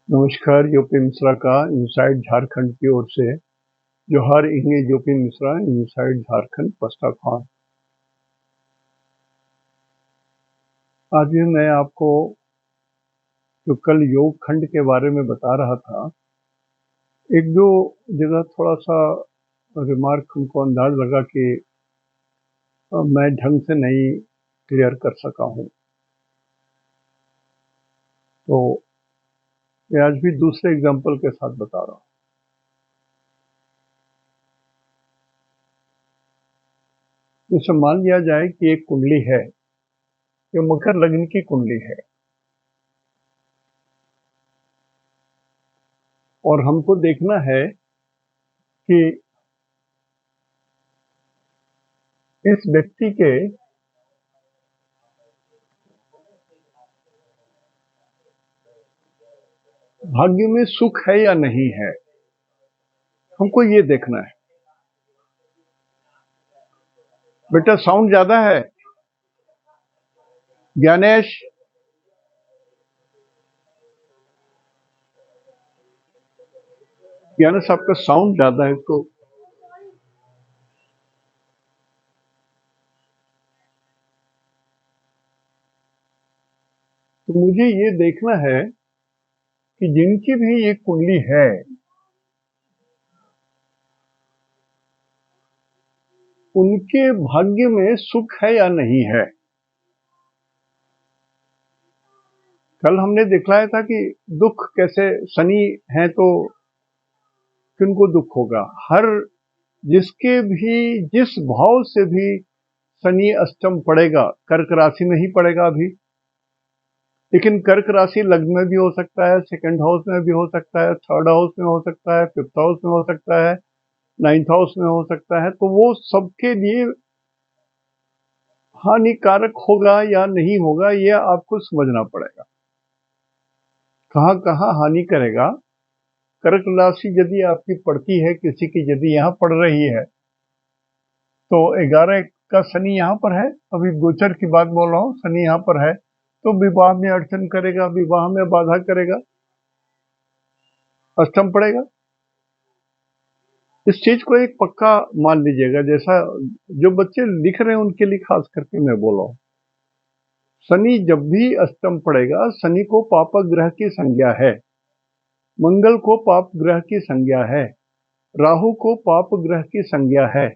नमस्कार, यूपी मिश्रा का इनसाइड झारखंड की ओर से जोहार इंगे यूपी मिश्रा इनसाइड झारखंड पस्ता खान। आज भी मैं आपको जो कल योग खंड के बारे में बता रहा था, एक दो जगह थोड़ा सा रिमार्क हमको अंदाज लगा कि मैं ढंग से नहीं क्लियर कर सका हूँ, तो मैं आज भी दूसरे एग्जाम्पल के साथ बता रहा हूँ। जैसे मान लिया जाए कि एक कुंडली है, ये मकर लग्न की कुंडली है और हमको देखना है कि इस व्यक्ति के भाग्य में सुख है या नहीं है, हमको ये देखना है। बेटा साउंड ज्यादा है ज्ञानेश। ज्ञानेश आपका साउंड ज्यादा है तो मुझे ये देखना है कि जिनकी भी ये कुंडली है, उनके भाग्य में सुख है या नहीं है। कल हमने दिखलाया था कि दुख कैसे, शनि है तो किनको दुख होगा। हर जिसके भी जिस भाव से भी शनि अष्टम पड़ेगा, कर्क राशि में ही पड़ेगा अभी, लेकिन कर्क राशि लग्न में भी हो सकता है, सेकंड हाउस में भी हो सकता है, थर्ड हाउस में हो सकता है, फिफ्थ हाउस में हो सकता है, नाइन्थ हाउस में हो सकता है। तो वो सबके लिए हानिकारक होगा या नहीं होगा, ये आपको समझना पड़ेगा। कहाँ कहाँ हानि करेगा। कर्क राशि यदि आपकी पड़ती है, किसी की यदि यहाँ पड़ रही है, तो 11 का शनि यहाँ पर है, अभी गोचर की बात बोल रहा हूँ, शनि यहाँ पर है तो विवाह में अड़चन करेगा, विवाह में बाधा करेगा, अष्टम पड़ेगा। इस चीज को एक पक्का मान लीजिएगा। जैसा जो बच्चे लिख रहे हैं उनके लिए खास करके मैं बोल रहा हूँ, शनि जब भी अष्टम पड़ेगा, शनि को पापक ग्रह की संज्ञा है, मंगल को पाप ग्रह की संज्ञा है, राहु को पाप ग्रह की संज्ञा है,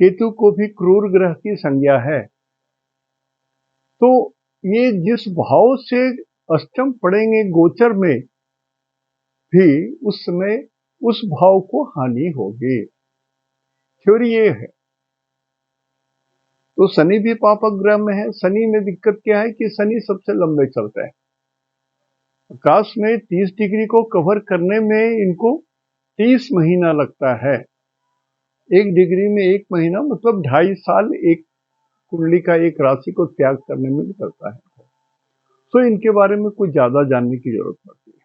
केतु को भी क्रूर ग्रह की संज्ञा है। तो ये जिस भाव से अष्टम पड़ेंगे गोचर में भी, उस समय उस भाव को हानि होगी। थ्योरी ये है। तो शनि भी पापक ग्रह में है। शनि में दिक्कत क्या है कि शनि सबसे लंबे चलते हैं। आकाश में 30 डिग्री को कवर करने में इनको 30 महीना लगता है। 1 डिग्री में 1 महीना मतलब 2.5 साल एक कुंडली का एक राशि को त्याग करने में निकलता है। तो इनके बारे में कुछ ज्यादा जानने की जरूरत पड़ती है।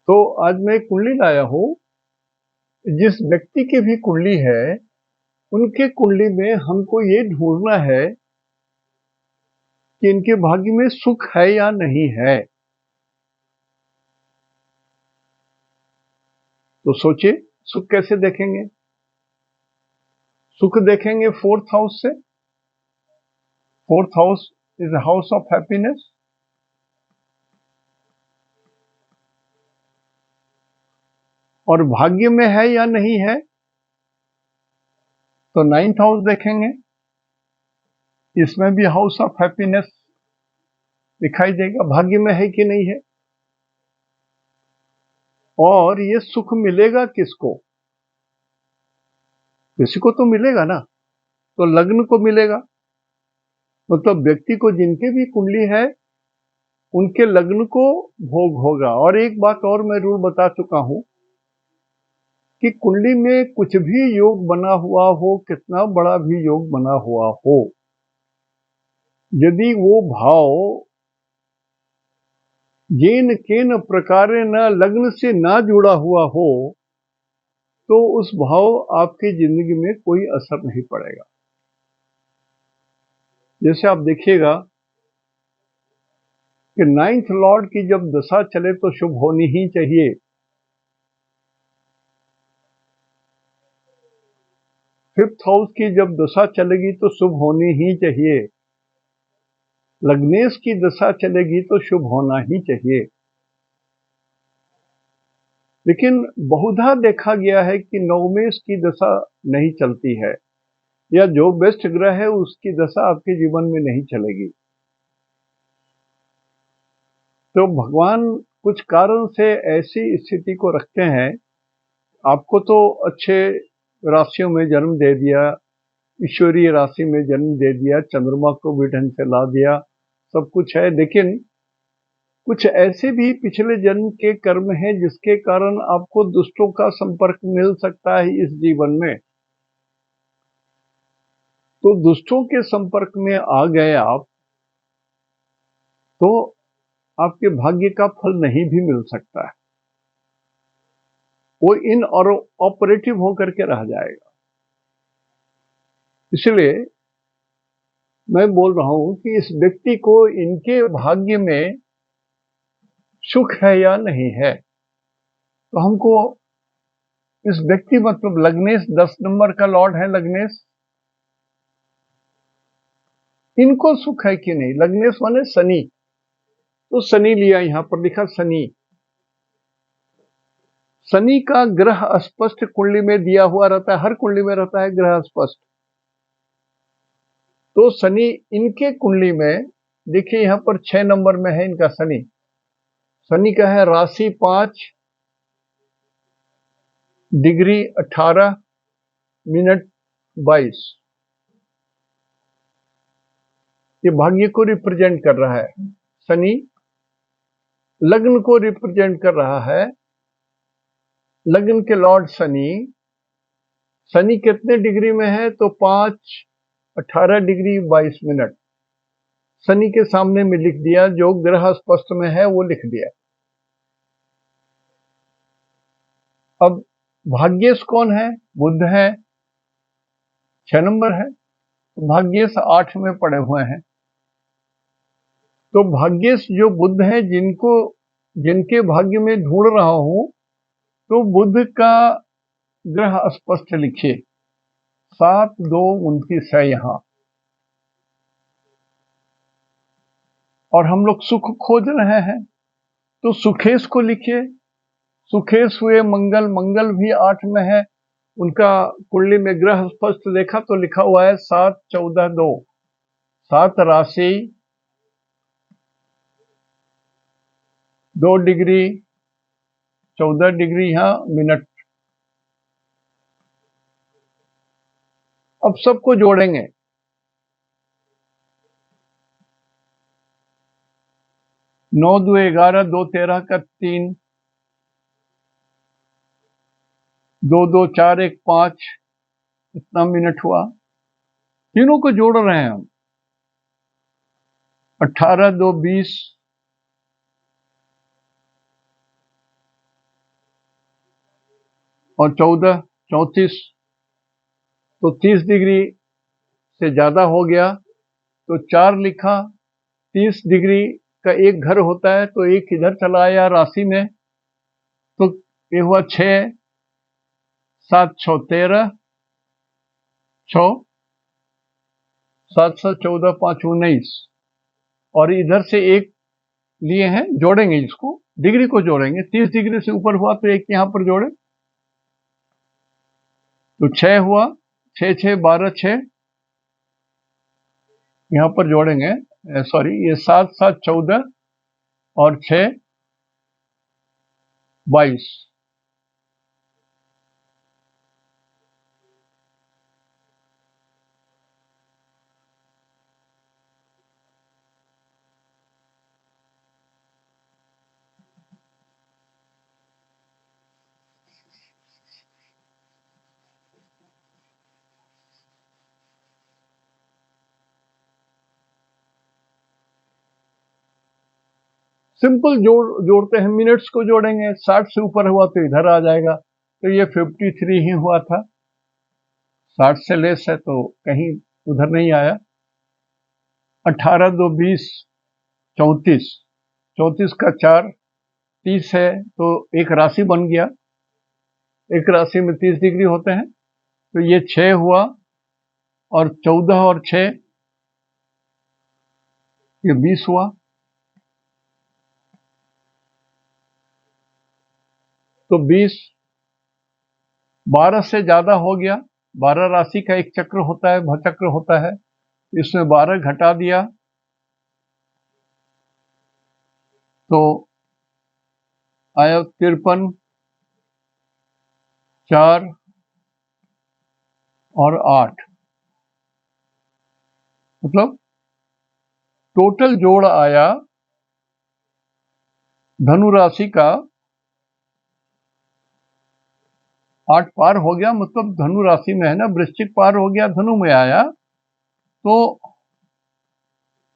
तो आज मैं कुंडली लाया हूं। जिस व्यक्ति की भी कुंडली है, उनके कुंडली में हमको ये ढूंढना है कि इनके भाग्य में सुख है या नहीं है। तो सोचिए, सुख कैसे देखेंगे। सुख देखेंगे फोर्थ हाउस से। Fourth house is house of happiness. और भाग्य में है या नहीं है, तो 9th हाउस देखेंगे। इसमें भी हाउस ऑफ हैप्पीनेस दिखाई देगा, भाग्य में है कि नहीं है। और ये सुख मिलेगा किसको, किसी को तो मिलेगा ना। तो लग्न को मिलेगा, मतलब व्यक्ति को जिनके भी कुंडली है उनके लग्न को भोग होगा। और एक बात और मैं रूल बता चुका हूं कि कुंडली में कुछ भी योग बना हुआ हो, कितना बड़ा भी योग बना हुआ हो, यदि वो भाव जेन केन प्रकारे न लग्न से ना जुड़ा हुआ हो, तो उस भाव आपकी जिंदगी में कोई असर नहीं पड़ेगा। जैसे आप देखिएगा, कि नाइन्थ लॉर्ड की जब दशा चले तो शुभ होनी ही चाहिए। फिफ्थ हाउस की जब दशा चलेगी तो शुभ होनी ही चाहिए। लग्नेश की दशा चलेगी तो शुभ होना ही चाहिए। लेकिन बहुधा देखा गया है कि नवमेश की दशा नहीं चलती है, या जो बेस्ट ग्रह है उसकी दशा आपके जीवन में नहीं चलेगी। तो भगवान कुछ कारण से ऐसी स्थिति को रखते हैं। आपको तो अच्छे राशियों में जन्म दे दिया, ईश्वरीय राशि में जन्म दे दिया, चंद्रमा को भी ढंग से ला दिया, सब कुछ है, लेकिन कुछ ऐसे भी पिछले जन्म के कर्म हैं जिसके कारण आपको दुष्टों का संपर्क मिल सकता है इस जीवन में। तो दुष्टों के संपर्क में आ गए आप तो आपके भाग्य का फल नहीं भी मिल सकता है, वो इन और ऑपरेटिव होकर के रह जाएगा। इसलिए मैं बोल रहा हूं कि इस व्यक्ति को इनके भाग्य में सुख है या नहीं है, तो हमको इस व्यक्ति मतलब लग्नेश 10 नंबर का लॉर्ड है लग्नेश, इनको सुख है कि नहीं। लग्नेश माने शनि, तो शनि लिया, यहां पर लिखा शनि। शनि का ग्रह स्पष्ट कुंडली में दिया हुआ रहता है, हर कुंडली में रहता है ग्रह स्पष्ट। तो शनि इनके कुंडली में देखिए यहां पर 6 नंबर में है इनका शनि। शनि का है राशि 5 डिग्री 18 मिनट 22। ये भाग्य को रिप्रेजेंट कर रहा है। शनि लग्न को रिप्रेजेंट कर रहा है। लग्न के लॉर्ड शनि, शनि कितने डिग्री में है तो 5 18 डिग्री 22 मिनट। शनि के सामने में लिख दिया, जो ग्रह स्पष्ट में है वो लिख दिया। अब भाग्येश कौन है? बुध है, 6 नंबर है। भाग्येश 8 में पड़े हुए हैं। तो भाग्येश जो बुध है, जिनके भाग्य में ढूंढ रहा हूं, तो बुध का ग्रह स्पष्ट लिखिए, 7-2-29 है यहां। और हम लोग सुख खोज रहे हैं तो सुखेश को लिखिए। सुखेश हुए मंगल, मंगल भी 8 में है। उनका कुंडली में ग्रह स्पष्ट देखा तो लिखा हुआ है 7-14-2। 7 राशि 2 डिग्री 14 डिग्री यहां मिनट। अब सबको जोड़ेंगे। 9-2-11, 2-13 का 3, 2-2-4-1-5, इतना मिनट हुआ। तीनों को जोड़ रहे हैं हम। 18-2-20 और 14-34, तो 30 डिग्री से ज्यादा हो गया तो 4 लिखा। 30 डिग्री का एक घर होता है तो एक इधर चला आया राशि में, तो ये हुआ 6, 7-6 13, 6 7-7-14, 5-19, और इधर से एक लिए हैं, जोड़ेंगे इसको, डिग्री को जोड़ेंगे। 30 डिग्री से ऊपर हुआ तो एक यहां पर जोड़े तो 6 हुआ। 6-6-12-6 यहां पर जोड़ेंगे। सॉरी, ये 7-7-14 और 6-22। सिंपल जोड़ते हैं, मिनट्स को जोड़ेंगे। 60 से ऊपर हुआ तो इधर आ जाएगा, तो ये 53 ही हुआ था। 60 से लेस है तो कहीं उधर नहीं आया। 18-2-20 34, 34 का 4 30 है, तो एक राशि बन गया। एक राशि में 30 डिग्री होते हैं, तो ये 6 हुआ, और 14 और 6 ये 20 हुआ। तो 20 12 से ज्यादा हो गया। 12 राशि का एक चक्र होता है, भचक्र होता है, इसमें 12 घटा दिया तो आया 53, 4 और 8, मतलब टोटल जोड़ आया धनु राशि का 8 पार हो गया, मतलब धनु राशि में है ना, वृश्चिक पार हो गया, धनु में आया, तो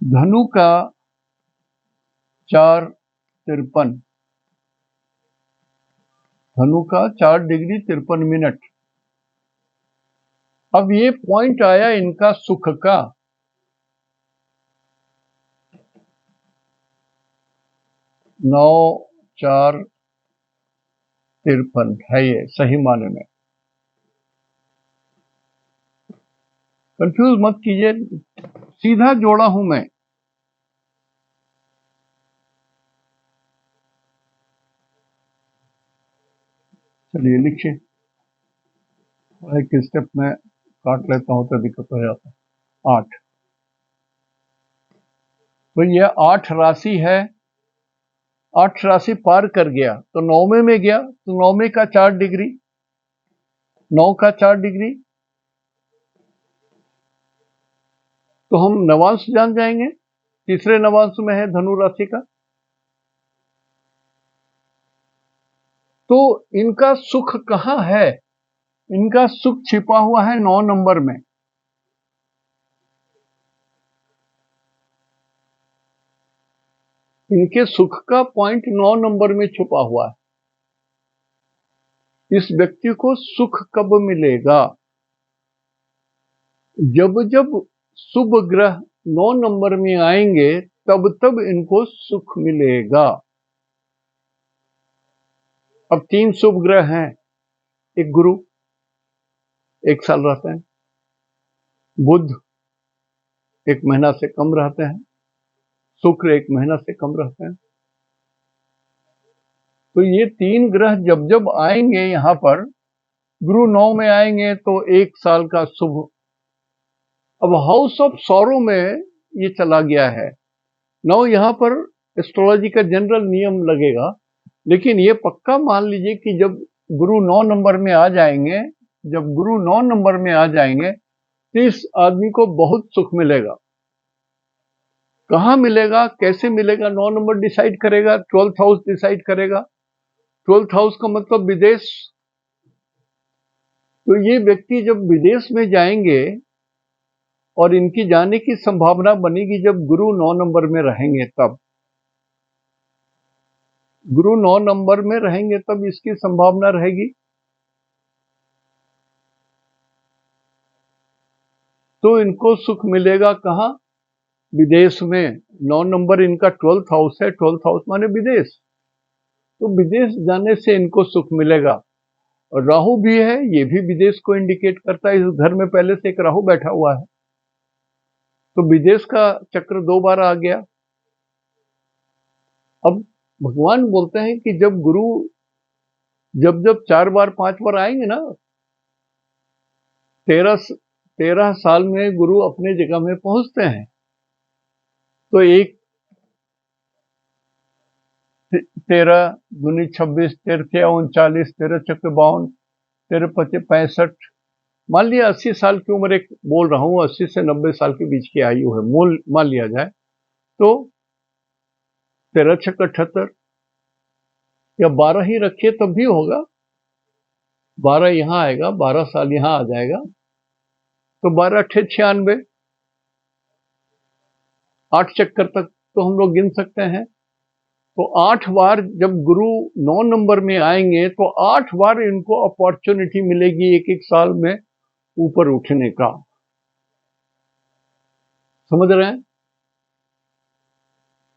धनु का 4 53, धनु का 4 डिग्री 53 मिनट। अब ये पॉइंट आया इनका सुख का, 9 4 53 है ये सही माने में। कंफ्यूज मत कीजिए, सीधा जोड़ा हूं मैं। चलिए लिखिए, एक स्टेप में काट लेता हूं तो दिक्कत हो जाता है। 8, तो ये 8 राशि है, 8 राशि पार कर गया तो 9वें में गया, तो 9वें का 4 डिग्री, 9 का 4 डिग्री, तो हम नवांश जान जाएंगे, तीसरे नवांश में है धनु राशि का। तो इनका सुख कहां है? इनका सुख छिपा हुआ है 9 नंबर में। इनके सुख का पॉइंट 9 नंबर में छुपा हुआ है। इस व्यक्ति को सुख कब मिलेगा? जब जब शुभ ग्रह 9 नंबर में आएंगे तब तब इनको सुख मिलेगा। अब 3 शुभ ग्रह हैं, एक गुरु 1 साल रहते हैं, बुध 1 महीना से कम रहते हैं, शुक्र 1 महीना से कम रहते हैं। तो ये 3 ग्रह जब जब आएंगे यहां पर, गुरु 9 में आएंगे तो 1 साल का शुभ। अब हाउस ऑफ सॉरो में ये चला गया है। 9 यहां पर एस्ट्रोलॉजी का जनरल नियम लगेगा, लेकिन ये पक्का मान लीजिए कि जब गुरु 9 नंबर में आ जाएंगे, जब गुरु 9 नंबर में आ जाएंगे तो इस आदमी को बहुत सुख मिलेगा। कहां मिलेगा, कैसे मिलेगा? 9 नंबर डिसाइड करेगा, 12th हाउस डिसाइड करेगा। 12th हाउस का मतलब विदेश। तो ये व्यक्ति जब विदेश में जाएंगे, और इनकी जाने की संभावना बनेगी जब गुरु 9 नंबर में रहेंगे, तब गुरु 9 नंबर में रहेंगे तब इसकी संभावना रहेगी। तो इनको सुख मिलेगा कहां? विदेश में। 9 नंबर इनका 12th हाउस है, 12th हाउस माने विदेश, तो विदेश जाने से इनको सुख मिलेगा। और राहु भी है, ये भी विदेश को इंडिकेट करता है। इस घर में पहले से एक राहु बैठा हुआ है, तो विदेश का चक्र 2 बार आ गया। अब भगवान बोलते हैं कि जब गुरु जब जब 4 बार 5 बार आएंगे ना, 13 साल में गुरु अपने जगह में पहुंचते हैं। तो एक 13 दूनी 26, 13 39, 13 चक्र 52, 13 25 65, मान लिया 80 साल की उम्र, एक बोल रहा हूं 80 से 90 साल के बीच की आयु है, मूल मान लिया जाए, तो 13 छक्का 78, या 12 ही रखिए तब भी होगा, 12 यहां आएगा, 12 साल यहां आ जाएगा, तो 12 अट्ठे 96, 8 चक्कर तक तो हम लोग गिन सकते हैं। तो 8 बार जब गुरु 9 नंबर में आएंगे तो 8 बार इनको अपॉर्चुनिटी मिलेगी एक एक साल में ऊपर उठने का। समझ रहे हैं?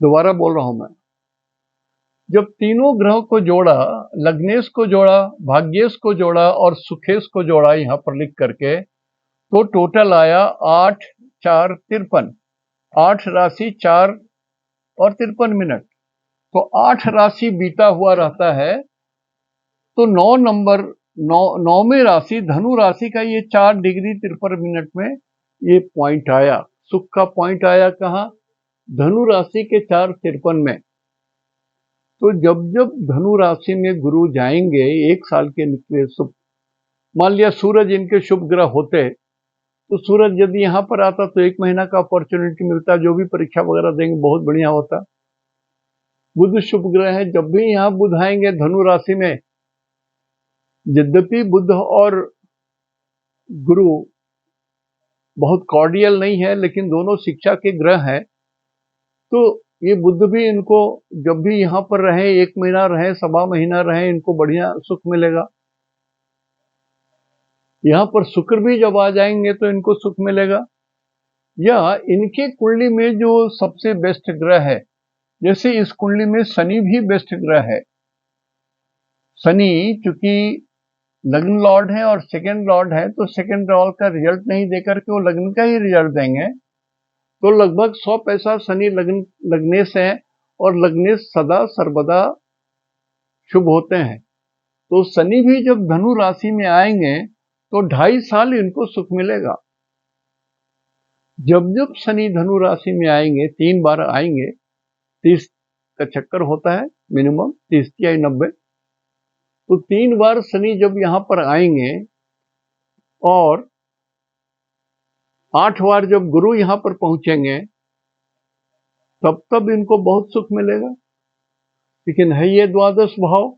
दोबारा बोल रहा हूं मैं, जब तीनों ग्रहों को जोड़ा, लग्नेश को जोड़ा, भाग्येश को जोड़ा और सुखेश को जोड़ा यहाँ पर लिख करके, तो टोटल आया 8 4 53। 8 राशि 4 और 53 मिनट, तो 8 राशि बीता हुआ रहता है। तो 9 नंबर, 9वें राशि धनु राशि का ये 4 डिग्री 53 मिनट में ये पॉइंट आया, सुख का पॉइंट आया कहाँ? धनु राशि के 4:53 में। तो जब जब धनु राशि में गुरु जाएंगे 1 साल के निकले शुभ, मान लिया सूरज इनके शुभ ग्रह होते, तो सूरज यदि यहाँ पर आता तो 1 महीना का अपॉर्चुनिटी मिलता, जो भी परीक्षा वगैरह देंगे बहुत बढ़िया होता। बुध शुभ ग्रह है, जब भी यहाँ बुध आएंगे धनु राशि में, यद्यपि बुध और गुरु बहुत कॉर्डियल नहीं है, लेकिन दोनों शिक्षा के ग्रह हैं, तो ये बुध भी इनको जब भी यहाँ पर रहे, 1 महीना रहे, 1.25 महीना रहे, इनको बढ़िया सुख मिलेगा। यहाँ पर शुक्र भी जब आ जाएंगे तो इनको सुख मिलेगा। या इनके कुंडली में जो सबसे बेस्ट ग्रह है, जैसे इस कुंडली में शनि भी बेस्ट ग्रह है। शनि चूंकि लग्न लॉर्ड है और सेकंड लॉर्ड है, तो सेकंड लॉर्ड का रिजल्ट नहीं देकर के वो लग्न का ही रिजल्ट देंगे। तो लगभग 100 पैसा शनि लग्नेश है, और लग्नेश सदा सर्वदा शुभ होते हैं। तो शनि भी जब धनु राशि में आएंगे तो 2.5 साल इनको सुख मिलेगा। जब जब शनि धनु राशि में आएंगे, 3 बार आएंगे, 30 का चक्कर होता है मिनिमम, 30 या 90, तो 3 बार शनि जब यहां पर आएंगे, और 8 बार जब गुरु यहां पर पहुंचेंगे, तब इनको बहुत सुख मिलेगा। लेकिन है ये द्वादश भाव,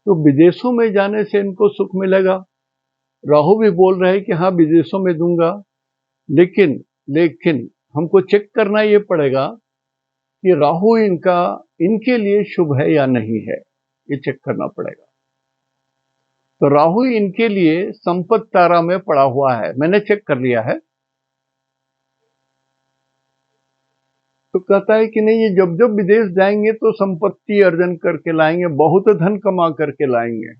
तो विदेशों में जाने से इनको सुख मिलेगा। राहु भी बोल रहे हैं कि हाँ विदेशों में दूंगा, लेकिन हमको चेक करना ये पड़ेगा कि राहु इनके लिए शुभ है या नहीं है, ये चेक करना पड़ेगा। तो राहु इनके लिए संपत्ति तारा में पड़ा हुआ है, मैंने चेक कर लिया है। तो कहता है कि नहीं, ये जब जब विदेश जाएंगे तो संपत्ति अर्जन करके लाएंगे, बहुत धन कमा करके लाएंगे।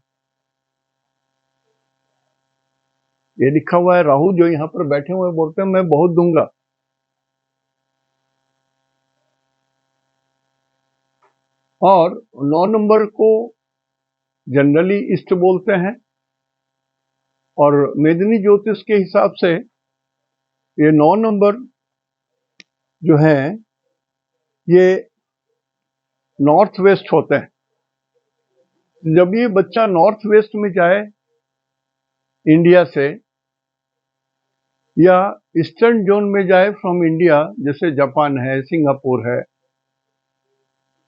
ये लिखा हुआ है। राहु जो यहां पर बैठे हुए बोलते हैं मैं बहुत दूंगा। और 9 नंबर को जनरली इष्ट बोलते हैं, और मेदिनी ज्योतिष के हिसाब से ये 9 नंबर जो है ये नॉर्थ वेस्ट होते हैं। जब ये बच्चा नॉर्थ वेस्ट में जाए इंडिया से, या ईस्टर्न जोन में जाए फ्रॉम इंडिया, जैसे जापान है, सिंगापुर है,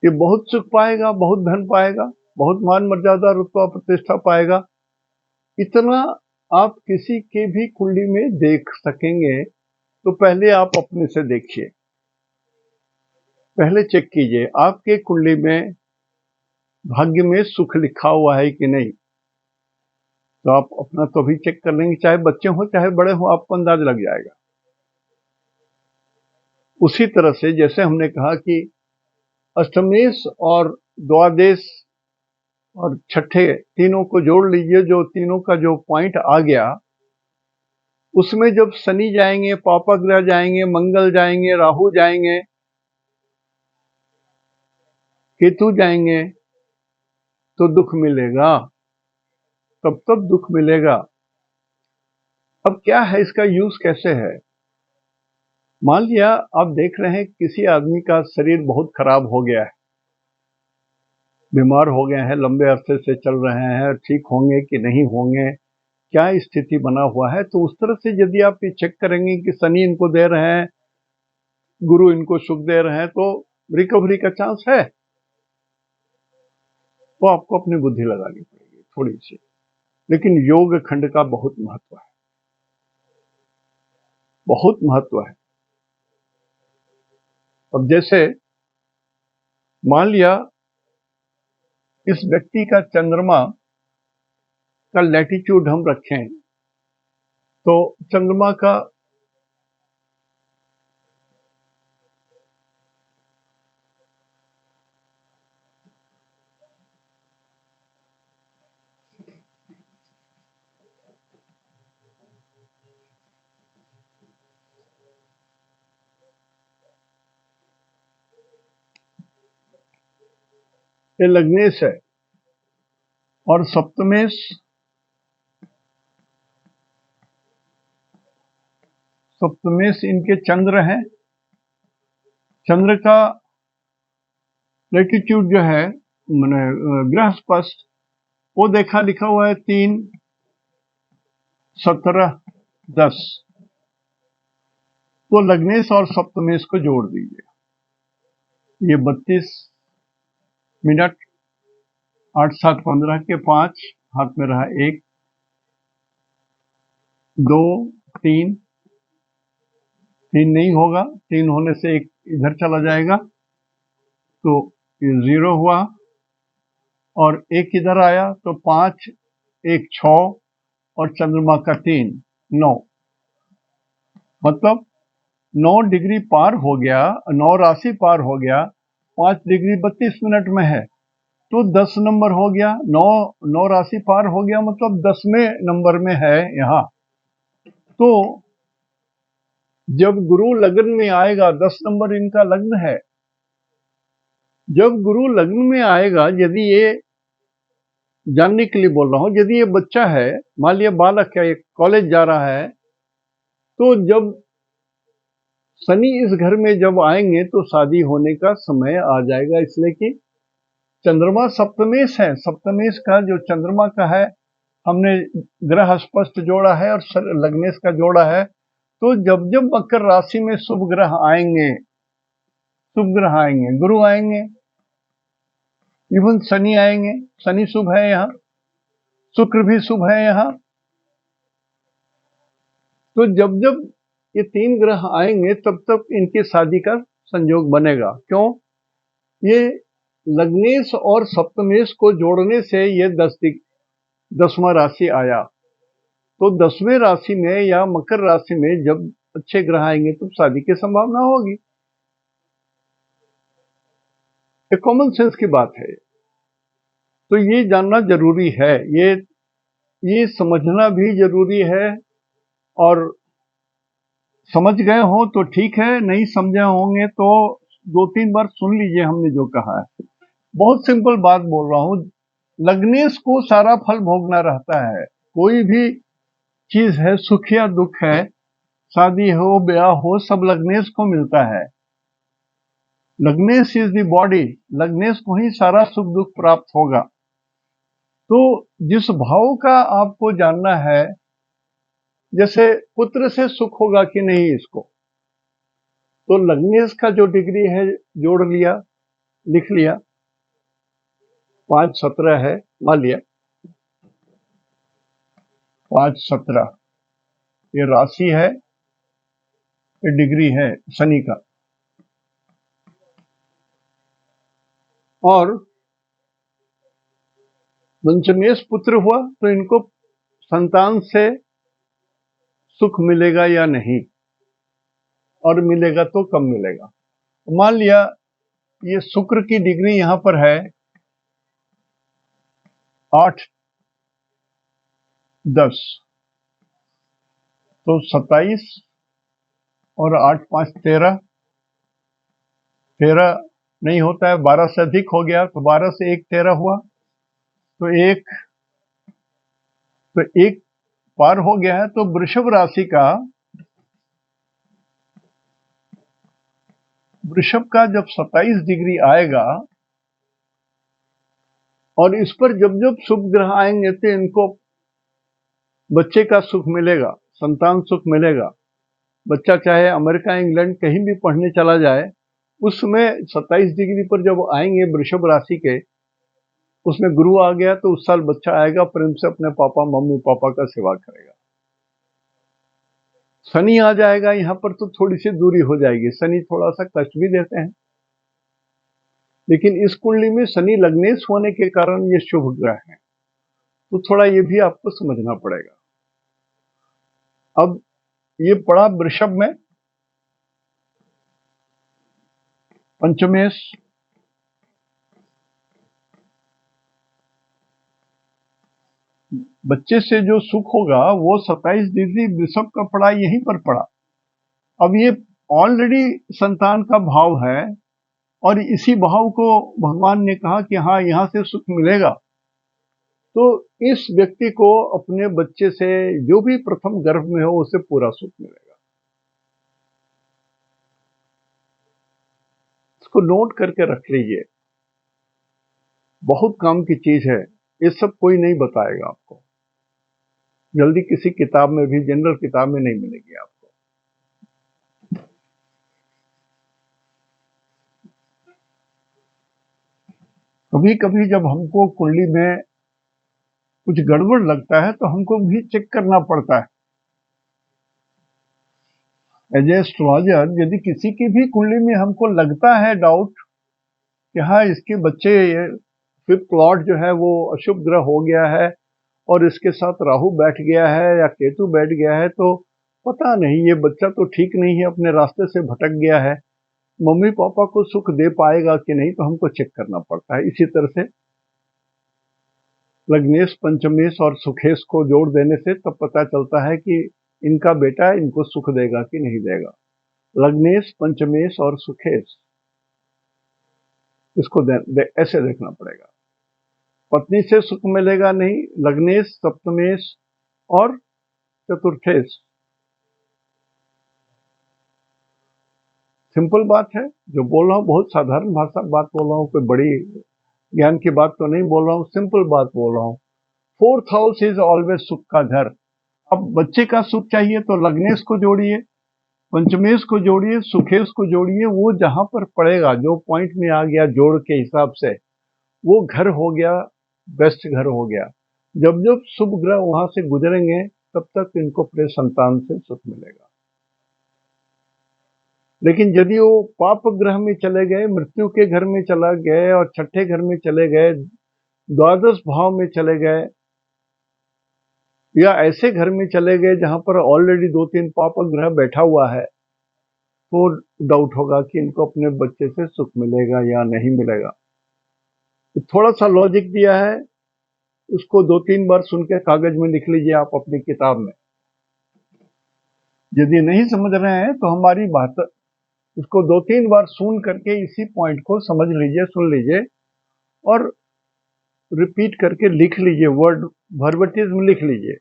ये बहुत सुख पाएगा, बहुत धन पाएगा, बहुत मान मर्यादा रुतबा प्रतिष्ठा पाएगा। इतना आप किसी के भी कुंडली में देख सकेंगे। तो पहले आप अपने से देखिए, पहले चेक कीजिए आपके कुंडली में भाग्य में सुख लिखा हुआ है कि नहीं। तो आप अपना तो भी चेक कर लेंगे, चाहे बच्चे हो चाहे बड़े हो, आपको अंदाज लग जाएगा। उसी तरह से जैसे हमने कहा कि अष्टमेश और द्वादश और छठे तीनों को जोड़ लीजिए, जो तीनों का जो पॉइंट आ गया, उसमें जब शनि जाएंगे, पापा ग्रह जाएंगे, मंगल जाएंगे, राहु जाएंगे, केतु जाएंगे, तो दुख मिलेगा, तब दुख मिलेगा। अब क्या है इसका यूज कैसे है? मान लिया आप देख रहे हैं किसी आदमी का शरीर बहुत खराब हो गया है, बीमार हो गए हैं, लंबे अरसे से चल रहे हैं, ठीक होंगे कि नहीं होंगे, क्या स्थिति बना हुआ है। तो उस तरह से यदि आप ये चेक करेंगे कि शनि इनको दे रहे हैं, गुरु इनको सुख दे रहे हैं, तो रिकवरी का चांस है। तो आपको अपनी बुद्धि लगानी पड़ेगी थोड़ी सी, लेकिन योग खंड का बहुत महत्व है, बहुत महत्व है। अब जैसे मान लिया इस व्यक्ति का चंद्रमा का लैटिट्यूड हम रखें, तो चंद्रमा का ये लग्नेश है, और सप्तमेश इनके चंद्र हैं। चंद्र का लैटिट्यूड जो है मैंने ग्रह स्पष्ट वो देखा लिखा हुआ है 3, 17, 10। तो लग्नेश और सप्तमेश को जोड़ दीजिए। ये 32 मिनट 8, 7, 15 के 5 हाथ में रहा 1, 2, 3 नहीं होगा, 3 होने से 1 इधर चला जाएगा, तो ये 0 हुआ, और 1 इधर आया तो 5, 1 6, और चंद्रमा का 3 9, मतलब 9 डिग्री पार हो गया, 9 राशि पार हो गया। 5 डिग्री 32 मिनट में है तो 10 नंबर हो गया। 9 राशि पार हो गया मतलब 10वें नंबर में है यहाँ। तो जब गुरु लग्न में आएगा, 10 नंबर इनका लग्न है, जब गुरु लग्न में आएगा, यदि ये जानने के लिए बोल रहा हूं, यदि ये बच्चा है, मान लिया बालक है, कॉलेज जा रहा है, तो जब शनि इस घर में जब आएंगे तो शादी होने का समय आ जाएगा, इसलिए कि चंद्रमा सप्तमेश है। सप्तमेश का जो चंद्रमा का है, हमने ग्रह स्पष्ट जोड़ा है और लग्नेश का जोड़ा है। तो जब जब मकर राशि में शुभ ग्रह आएंगे, गुरु आएंगे, इवन शनि आएंगे, शनि शुभ है यहाँ, शुक्र भी शुभ है यहाँ। तो जब जब ये 3 ग्रह आएंगे तब तक इनकी शादी का संयोग बनेगा। क्यों? ये लग्नेश और सप्तमेश को जोड़ने से ये 10वां राशि आया। तो 10वें राशि में या मकर राशि में जब अच्छे ग्रह आएंगे तो शादी की संभावना होगी। एक कॉमन सेंस की बात है। तो ये जानना जरूरी है, ये समझना भी जरूरी है। और समझ गए हो तो ठीक है, नहीं समझे होंगे तो 2-3 बार सुन लीजिए हमने जो कहा है। बहुत सिंपल बात बोल रहा हूं, लग्नेश को सारा फल भोगना रहता है। कोई भी चीज है, सुख या दुख है, शादी हो ब्याह हो, सब लग्नेश को मिलता है। लग्नेश इज द बॉडी, लग्नेश को ही सारा सुख दुख प्राप्त होगा। तो जिस भाव का आपको जानना है, जैसे पुत्र से सुख होगा कि नहीं इसको, तो लग्नेश का जो डिग्री है जोड़ लिया, लिख लिया, 5, 17 है, मान लिया 5, 17 ये राशि है, ये डिग्री है शनि का। और पंचमेश पुत्र हुआ तो इनको संतान से सुख मिलेगा या नहीं, और मिलेगा तो कम मिलेगा। मान लिया ये शुक्र की डिग्री यहां पर है 8, 10, तो 27 और 8, 5, 13 नहीं होता है, 12 से अधिक हो गया, तो 12 से 1 13 हुआ, तो एक पार हो गया है। तो वृषभ राशि का, वृषभ का जब 27 डिग्री आएगा और इस पर जब जब शुभ ग्रह आएंगे तो इनको बच्चे का सुख मिलेगा, संतान सुख मिलेगा। बच्चा चाहे अमेरिका इंग्लैंड कहीं भी पढ़ने चला जाए, उसमें 27 डिग्री पर जब आएंगे वृषभ राशि के, उसमें गुरु आ गया तो उस साल बच्चा आएगा, प्रेम से अपने पापा मम्मी पापा का सेवा करेगा। शनि आ जाएगा यहाँ पर तो थोड़ी सी दूरी हो जाएगी, शनि थोड़ा सा कष्ट भी देते हैं, लेकिन इस कुंडली में शनि लग्नेश होने के कारण ये शुभ ग्रह है, तो थोड़ा ये भी आपको समझना पड़ेगा। अब ये पड़ा वृषभ में पंचमेश, बच्चे से जो सुख होगा वो 27 डिग्री वृषभ का पड़ा, यहीं पर पड़ा। अब ये ऑलरेडी संतान का भाव है, और इसी भाव को भगवान ने कहा कि हाँ यहां से सुख मिलेगा, तो इस व्यक्ति को अपने बच्चे से जो भी प्रथम गर्भ में हो उसे पूरा सुख मिलेगा। इसको नोट करके रख लीजिए, बहुत काम की चीज है। ये सब कोई नहीं बताएगा आपको, जल्दी किसी किताब में भी, जनरल किताब में नहीं मिलेगी आपको। कभी कभी जब हमको कुंडली में कुछ गड़बड़ लगता है तो हमको भी चेक करना पड़ता है। एज ए एस्ट्रोलॉजर, यदि किसी की भी कुंडली में हमको लगता है डाउट कि हाँ इसके बच्चे फिफ्थ लॉर्ड जो है वो अशुभ ग्रह हो गया है और इसके साथ राहु बैठ गया है या केतु बैठ गया है, तो पता नहीं ये बच्चा तो ठीक नहीं है, अपने रास्ते से भटक गया है, मम्मी पापा को सुख दे पाएगा कि नहीं, तो हमको चेक करना पड़ता है। इसी तरह से लग्नेश, पंचमेश और सुखेश को जोड़ देने से तब पता चलता है कि इनका बेटा इनको सुख देगा कि नहीं देगा। लग्नेश, पंचमेश और सुखेश, इसको ऐसे देखना पड़ेगा। पत्नी से सुख मिलेगा नहीं, लग्नेश, सप्तमेश और चतुर्थेश। सिंपल बात है जो बोल रहा हूं, बहुत साधारण भाषा बात बोल रहा हूं, कोई बड़ी ज्ञान की बात तो नहीं बोल रहा हूं, सिंपल बात बोल रहा हूं। फोर्थ हाउस इज ऑलवेज सुख का घर। अब बच्चे का सुख चाहिए तो लग्नेश को जोड़िए, पंचमेश को जोड़िए, सुखेश को जोड़िए, वो जहां पर पड़ेगा, जो पॉइंट में आ गया जोड़ के हिसाब से, वो घर हो गया, बेस्ट घर हो गया। जब जब शुभ ग्रह वहां से गुजरेंगे तब तक इनको अपने संतान से सुख मिलेगा। लेकिन यदि वो पाप ग्रह में चले गए, मृत्यु के घर में चला गए और छठे घर में चले गए, द्वादश भाव में चले गए, या ऐसे घर में चले गए जहां पर ऑलरेडी 2-3 पाप ग्रह बैठा हुआ है, तो डाउट होगा कि इनको अपने बच्चे से सुख मिलेगा या नहीं मिलेगा। थोड़ा सा लॉजिक दिया है, उसको 2-3 बार सुन के कागज में लिख लीजिए आप अपनी किताब में। यदि नहीं समझ रहे हैं तो हमारी बात इसको 2-3 बार सुन करके इसी पॉइंट को समझ लीजिए, सुन लीजिए और रिपीट करके लिख लीजिए, वर्ड वर्बटिज्म लिख लीजिए।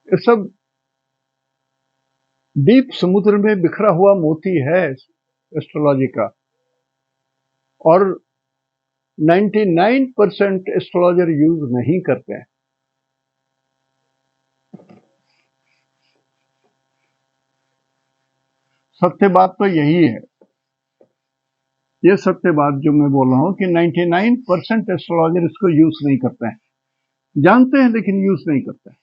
ये सब डीप समुद्र में बिखरा हुआ मोती है एस्ट्रोलॉजी का, और 99% एस्ट्रोलॉजर यूज नहीं करते हैं। सत्य बात तो यही है, ये सत्य बात जो मैं बोल रहा हूं कि 99% एस्ट्रोलॉजर इसको यूज नहीं करते हैं, जानते हैं लेकिन यूज नहीं करते हैं।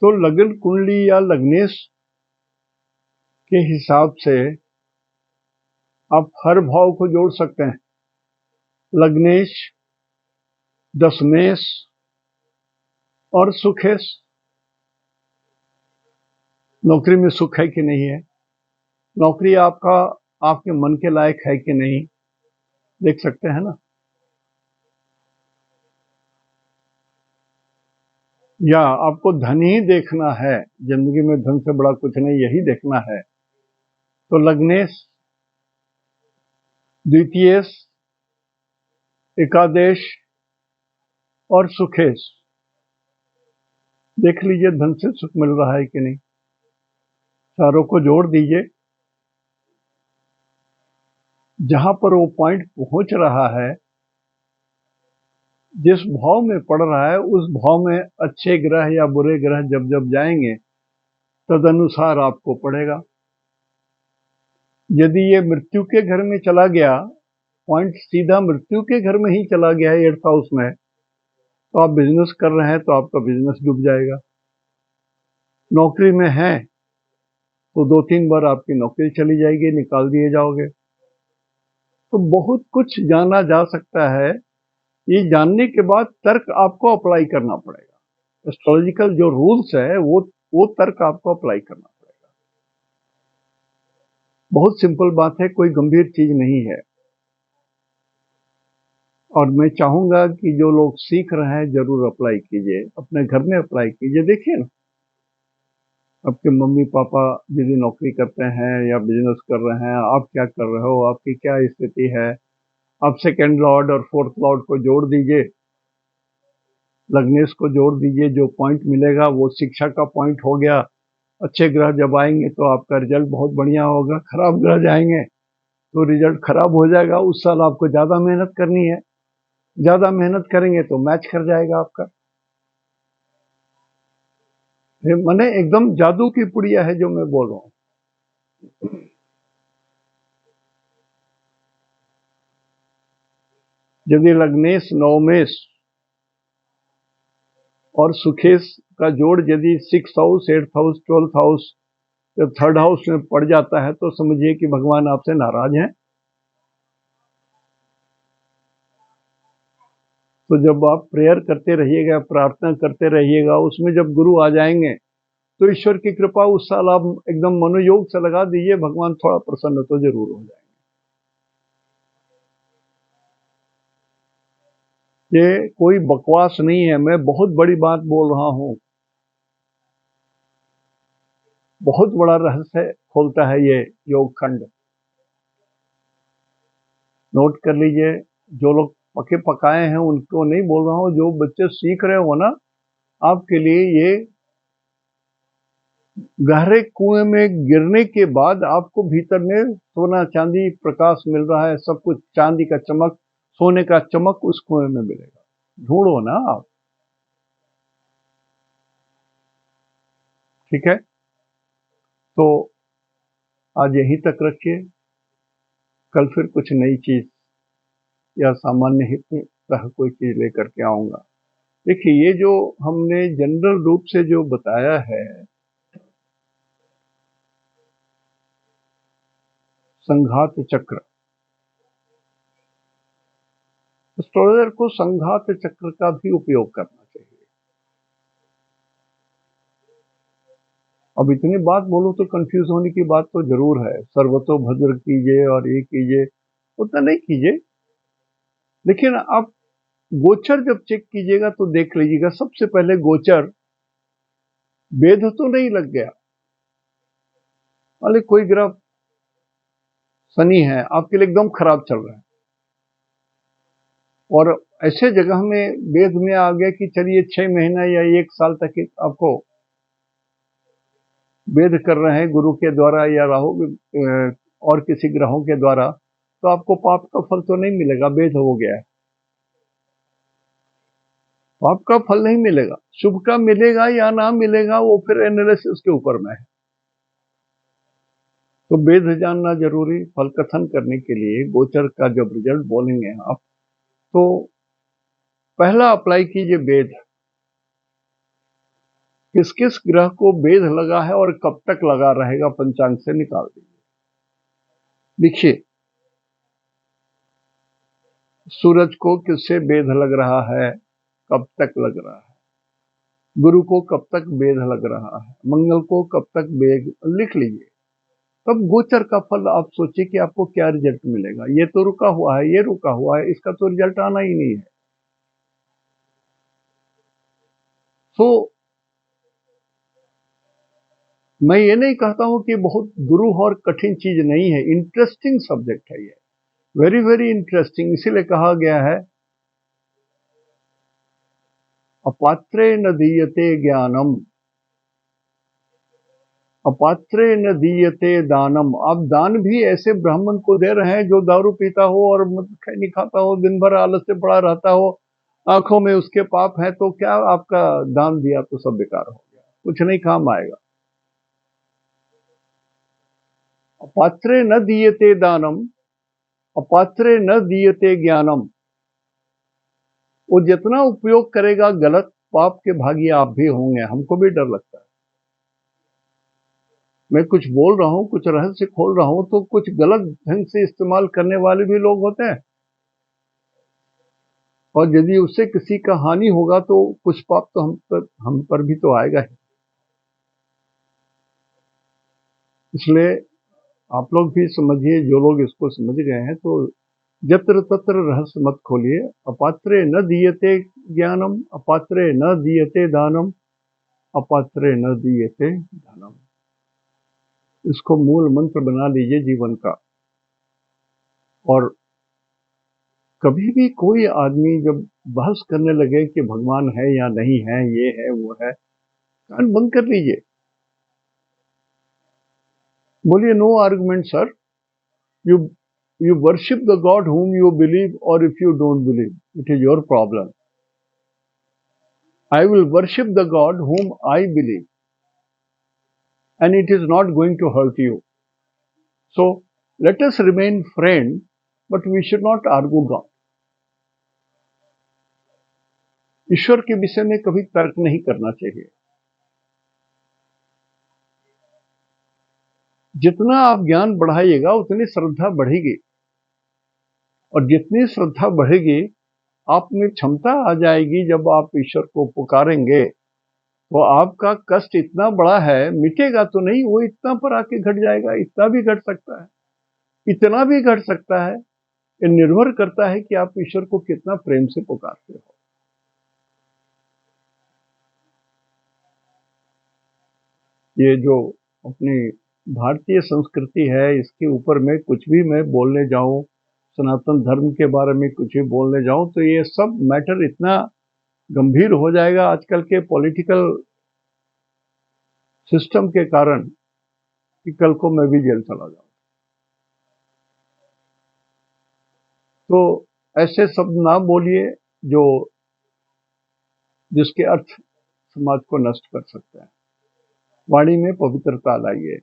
तो लग्न कुंडली या लग्नेश के हिसाब से आप हर भाव को जोड़ सकते हैं। लग्नेश, दशमेश और सुखेश। नौकरी में सुख है कि नहीं है, नौकरी आपका आपके मन के लायक है कि नहीं, देख सकते हैं ना। या आपको धन ही देखना है, जिंदगी में धन से बड़ा कुछ नहीं, यही देखना है, तो लग्नेश, द्वितीयेश, एकादेश और सुखेश देख लीजिए धन से सुख मिल रहा है कि नहीं, चारों को जोड़ दीजिए। जहां पर वो पॉइंट पहुंच रहा है, जिस भाव में पड़ रहा है, उस भाव में अच्छे ग्रह या बुरे ग्रह जब जब जाएंगे, तदनुसार आपको पड़ेगा। यदि ये मृत्यु के घर में चला गया, पॉइंट सीधा मृत्यु के घर में ही चला गया है 8th हाउस में, तो आप बिजनेस कर रहे हैं तो आपका बिजनेस डूब जाएगा। नौकरी में है तो 2-3 बार आपकी नौकरी चली जाएगी, निकाल दिए जाओगे। तो बहुत कुछ जाना जा सकता है। ये जानने के बाद तर्क आपको अप्लाई करना पड़ेगा। एस्ट्रोलॉजिकल जो रूल्स है वो तर्क आपको अप्लाई करना पड़ेगा। बहुत सिंपल बात है, कोई गंभीर चीज नहीं है। और मैं चाहूंगा कि जो लोग सीख रहे हैं जरूर अप्लाई कीजिए, अपने घर में अप्लाई कीजिए। देखिए ना, आपके मम्मी पापा यदि नौकरी करते हैं या बिजनेस कर रहे हैं, आप क्या कर रहे हो, आपकी क्या स्थिति है। आप सेकेंड लॉर्ड और फोर्थ लॉर्ड को जोड़ दीजिए, लग्नेश को जोड़ दीजिए, जो पॉइंट मिलेगा वो शिक्षा का पॉइंट हो गया। अच्छे ग्रह जब आएंगे तो आपका रिजल्ट बहुत बढ़िया होगा, खराब ग्रह जाएंगे तो रिजल्ट खराब हो जाएगा। उस साल आपको ज्यादा मेहनत करनी है, ज्यादा मेहनत करेंगे तो मैच कर जाएगा आपका। ये मैंने एकदम जादू की पुड़िया है जो मैं बोल रहा हूँ। यदि लग्नेश नवमेश और सुखेश का जोड़ यदि 6th house, 8th house, 12th house, जब 3rd हाउस में पड़ जाता है तो समझिए कि भगवान आपसे नाराज हैं। तो जब आप प्रेयर करते रहिएगा, प्रार्थना करते रहिएगा, उसमें जब गुरु आ जाएंगे तो ईश्वर की कृपा उस साल आप एकदम मनोयोग से लगा दीजिए, भगवान थोड़ा प्रसन्न तो जरूर हो जाएंगे। ये कोई बकवास नहीं है, मैं बहुत बड़ी बात बोल रहा हूं। बहुत बड़ा रहस्य खोलता है ये योग खंड। नोट कर लीजिए। जो लोग पके पकाए हैं उनको नहीं बोल रहा हूं, जो बच्चे सीख रहे हो ना, आपके लिए ये गहरे कुएं में गिरने के बाद आपको भीतर में सोना चांदी प्रकाश मिल रहा है, सब कुछ चांदी का चमक, सोने का चमक उस कुएं में मिलेगा। ढूंढो ना आप। ठीक है, तो आज यहीं तक रखिए। कल फिर कुछ नई चीज या सामान्य हित में कोई चीज लेकर के आऊंगा। देखिए, ये जो हमने जनरल रूप से जो बताया है, संघात चक्र, एस्ट्रोलॉजर को संघात चक्र का भी उपयोग करना चाहिए। अब इतनी बात बोलूं तो कंफ्यूज होने की बात तो जरूर है। सर्वतो भद्र कीजिए और ये कीजिए, उतना नहीं कीजिए। लेकिन आप गोचर जब चेक कीजिएगा तो देख लीजिएगा, सबसे पहले गोचर वेद तो नहीं लग गया। मालिक कोई ग्रह शनि है आपके लिए एकदम खराब चल रहा है, और ऐसे जगह में वेद में आ गया कि चलिए 6 महीना या 1 साल तक आपको वेद कर रहे हैं गुरु के द्वारा या राहु और किसी ग्रहों के द्वारा, तो आपको पाप का फल तो नहीं मिलेगा, वेद हो गया है। पाप का फल नहीं मिलेगा, शुभ का मिलेगा या ना मिलेगा वो फिर एनालिसिस के ऊपर में है। तो वेद जानना जरूरी। फल कथन करने के लिए गोचर का जब रिजल्ट बोलेंगे आप, तो पहला अप्लाई कीजिए वेद। किस किस ग्रह को वेद लगा है और कब तक लगा रहेगा, पंचांग से निकाल दीजिए। देखिए, सूरज को किससे वेद लग रहा है, कब तक लग रहा है। गुरु को कब तक वेद लग रहा है, मंगल को कब तक वेद, लिख लीजिए। तब गोचर का फल आप सोचिए कि आपको क्या रिजल्ट मिलेगा। ये तो रुका हुआ है, ये रुका हुआ है, इसका तो रिजल्ट आना ही नहीं है। तो मैं ये नहीं कहता हूं कि बहुत दुरूह और कठिन चीज नहीं है, इंटरेस्टिंग सब्जेक्ट है ये, वेरी वेरी इंटरेस्टिंग। इसीलिए कहा गया है अपात्रे न दीयते ज्ञानम। अपात्रे न दीयते दानम। आप दान भी ऐसे ब्राह्मण को दे रहे हैं जो दारू पीता हो और मद खैनी खाता हो, दिन भर आलस से पड़ा रहता हो, आंखों में उसके पाप है, तो क्या आपका दान दिया तो सब बेकार हो गया, कुछ नहीं काम आएगा। अपात्रे न दीयते दानम, अपात्रे न दीयते ज्ञानम। वो जितना उपयोग करेगा गलत, पाप के भागी आप भी होंगे। हमको भी डर लगता है। मैं कुछ बोल रहा हूं, कुछ रहस्य खोल रहा हूं, तो कुछ गलत ढंग से इस्तेमाल करने वाले भी लोग होते हैं, और यदि उससे किसी का हानि होगा तो कुछ पाप तो हम पर भी तो आएगा ही। इसलिए आप लोग भी समझिए, जो लोग इसको समझ गए हैं, तो यत्र तत्र रहस्य मत खोलिए। अपात्रे न दीयते ज्ञानम, अपात्रे न दीयते दानम, अपात्रे न दीयते धनम। इसको मूल मंत्र बना लीजिए जीवन का। और कभी भी कोई आदमी जब बहस करने लगे कि भगवान है या नहीं है, ये है वो है, कान बंद कर लीजिए। बोलिए no argument sir, you you worship the god whom you believe, or if you don't believe, it is your problem. I will worship the God whom I believe, and it is not going to hurt you. So let us remain friends, but we should not argue God. ईश्वर के विषय में कभी तर्क नहीं करना चाहिए। जितना आप ज्ञान बढ़ाइएगा उतनी श्रद्धा बढ़ेगी, और जितनी श्रद्धा बढ़ेगी आप में क्षमता आ जाएगी। जब आप ईश्वर को पुकारेंगे तो आपका कष्ट इतना बड़ा है, मिटेगा तो नहीं, वो इतना पर आके घट जाएगा। इतना भी घट सकता है, इतना भी घट सकता है। ये निर्भर करता है कि आप ईश्वर को कितना प्रेम से पुकारते हो। ये जो अपनी भारतीय संस्कृति है, इसके ऊपर में कुछ भी मैं बोलने जाऊं, सनातन धर्म के बारे में कुछ भी बोलने जाऊं, तो ये सब मैटर इतना गंभीर हो जाएगा आजकल के पॉलिटिकल सिस्टम के कारण, कि कल को मैं भी जेल चला जाऊं। तो ऐसे शब्द ना बोलिए जो जिसके अर्थ समाज को नष्ट कर सकते हैं। वाणी में पवित्रता लाइए।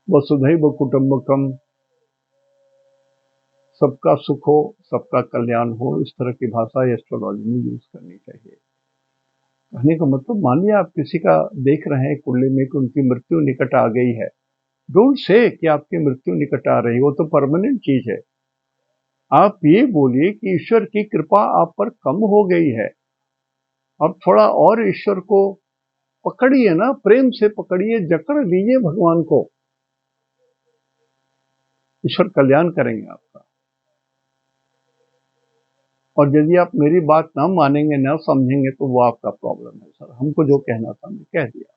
वसुधैव कुटुंबकम, सबका सुख हो, सबका कल्याण हो, इस तरह की भाषा एस्ट्रोलॉजी में यूज करनी चाहिए। कहने का मतलब, मान लिया आप किसी का देख रहे हैं कुंडली में कि उनकी मृत्यु निकट आ गई है, डोंट से कि आपकी मृत्यु निकट आ रही, वो तो परमानेंट चीज है। आप ये बोलिए कि ईश्वर की कृपा आप पर कम हो गई है, अब थोड़ा और ईश्वर को पकड़िए ना, प्रेम से पकड़िए, जकड़ लीजिए भगवान को। ईश्वर कल्याण करेंगे आपका। और यदि आप मेरी बात ना मानेंगे, ना समझेंगे, तो वो आपका प्रॉब्लम है सर। हमको जो कहना था मैं कह दिया।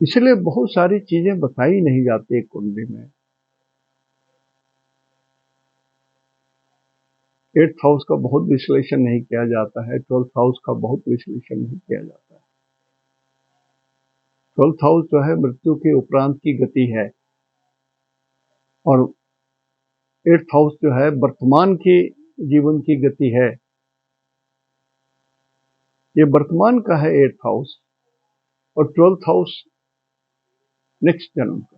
इसलिए बहुत सारी चीजें बताई नहीं जाती कुंडली में। 8th हाउस का बहुत विश्लेषण नहीं किया जाता है, 12th हाउस का बहुत विश्लेषण नहीं किया जाता है। 12th हाउस जो है मृत्यु के उपरांत की गति है, और 8th हाउस जो है वर्तमान की जीवन की गति है। ये वर्तमान का है 8th हाउस, और 12th हाउस नेक्स्ट जन्म का।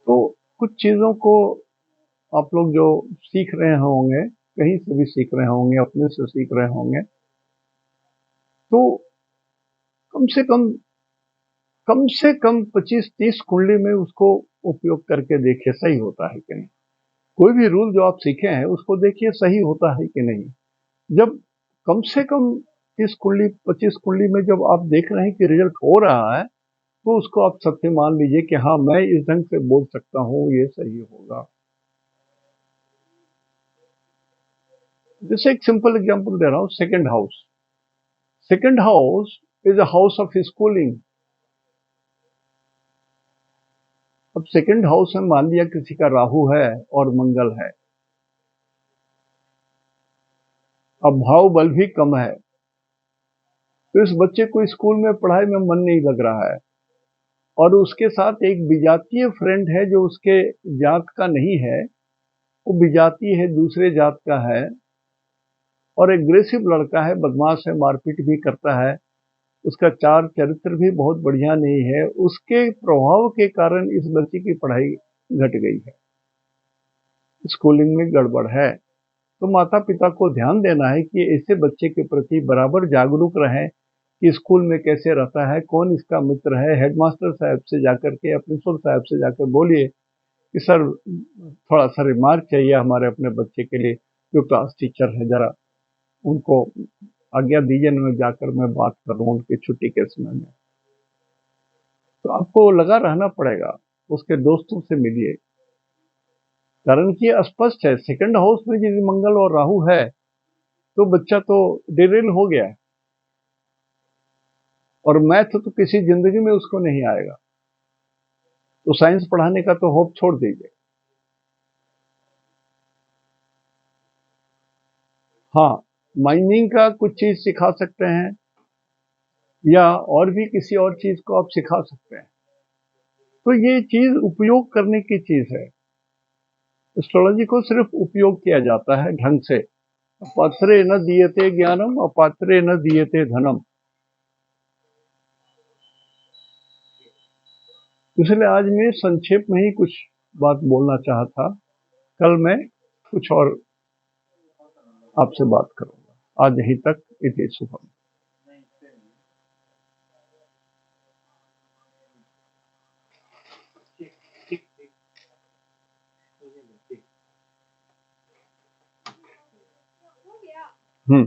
तो कुछ चीजों को आप लोग जो सीख रहे होंगे, कहीं से भी सीख रहे होंगे, अपने से सीख रहे होंगे, तो कम से कम 25-30 कुंडली में उसको उपयोग करके देखिए सही होता है कि नहीं। कोई भी रूल जो आप सीखे हैं उसको देखिए सही होता है कि नहीं। जब कम से कम 30 कुंडली 25 कुंडली में जब आप देख रहे हैं कि रिजल्ट हो रहा है, तो उसको आप सत्य मान लीजिए कि हाँ, मैं इस ढंग से बोल सकता हूँ, ये सही होगा। जैसे एक सिंपल एग्जांपल दे रहा हूँ, second house. Second house is a house of schooling. अब सेकंड हाउस में मान लिया किसी का राहु है और मंगल है, अब भाव बल भी कम है, तो इस बच्चे को स्कूल में पढ़ाई में मन नहीं लग रहा है, और उसके साथ एक विजातीय फ्रेंड है जो उसके जात का नहीं है, वो विजातीय है, दूसरे जात का है, और एग्रेसिव लड़का है, बदमाश है, मारपीट भी करता है, उसका चार चरित्र भी बहुत बढ़िया नहीं है। उसके प्रभाव के कारण इस बच्चे की पढ़ाई घट गई है, स्कूलिंग में गड़बड़ है। तो माता पिता को ध्यान देना है कि ऐसे बच्चे के प्रति बराबर जागरूक रहें कि स्कूल में कैसे रहता है, कौन इसका मित्र है। हेडमास्टर साहब से जाकर के या प्रिंसिपल साहब से जाकर बोलिए कि सर थोड़ा सा रिमार्क चाहिए हमारे अपने बच्चे के लिए, जो क्लास टीचर है जरा उनको आज्ञा दीजिए, मैं जाकर मैं बात कर रहा हूँ उनकी छुट्टी के समय में। तो आपको लगा रहना पड़ेगा, उसके दोस्तों से मिलिए, कारण कि ये स्पष्ट है सेकंड हाउस में यदि मंगल और राहु है तो बच्चा तो डिरेल हो गया है, और मैथ तो किसी जिंदगी में उसको नहीं आएगा, तो साइंस पढ़ाने का तो होप छोड़ दीजिए। हाँ, माइनिंग का कुछ चीज सिखा सकते हैं, या और भी किसी और चीज को आप सिखा सकते हैं, तो ये चीज उपयोग करने की चीज है। एस्ट्रोलॉजी को सिर्फ उपयोग किया जाता है ढंग से। अपात्रे न दीयते ज्ञानम, अपात्रे न दीयते धनम। इसलिए आज मैं संक्षेप में ही कुछ बात बोलना चाहा था, कल मैं कुछ और आपसे बात करूंगा। आज यहीं तक, इति शुभम। हम्म।